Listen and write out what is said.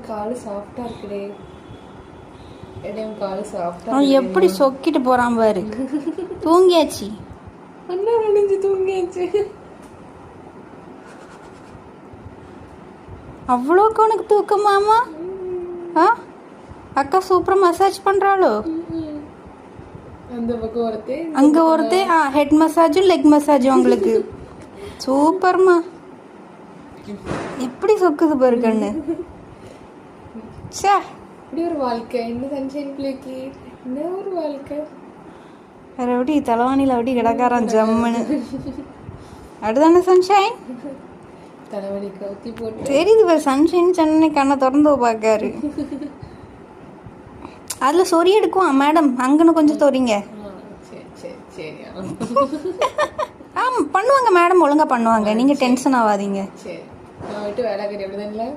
காலு சாஃப்டா இருக்குடே. காலு சாஃப்டா. அவன் எப்படி சொக்கிட்டு போறான் பாரு. தூங்கியாச்சு. அண்ணா முடிஞ்சு தூங்கியாச்சு. அவ்வளோக்கு உனக்கு தூக்கமாமா? அக்கா சூப்பரா மசாஜ் பண்றாளோ? அந்த பக்கம் ஒருத்தே, அங்க ஒருத்தே. ஹெட் மசாஜும் லெக் மசாஜும் உங்களுக்கு. சூப்பர்மா. எப்படி சொக்குது பாரு கண்ணு. சே, இப்படி ஒரு வாழ்க்கை இந்த சன்ஷைன் பிள்ளைக்கு. என்ன ஒரு வாழ்க்கை. வேற எப்படி தலைவாணியில் அப்படி கிடக்காரான் ஜம்முன்னு. அடுதானே சன்ஷைன். தலைவலி கவுத்தி போட்டு தெரியுது பாரு. சன்ஷைன் சென்னை கண்ணை திறந்து பார்க்காரு. அதில் சொறி எடுக்குவான் மேடம். அங்கன்னு கொஞ்சம் தொறிங்க. சரி பண்ணுவாங்க மேடம், ஒழுங்கா பண்ணுவாங்க. நீங்கள் டென்ஷன் ஆகாதீங்க. சரி, நான் விட்டு வேலை கறி அப்படிதான் இல்லை.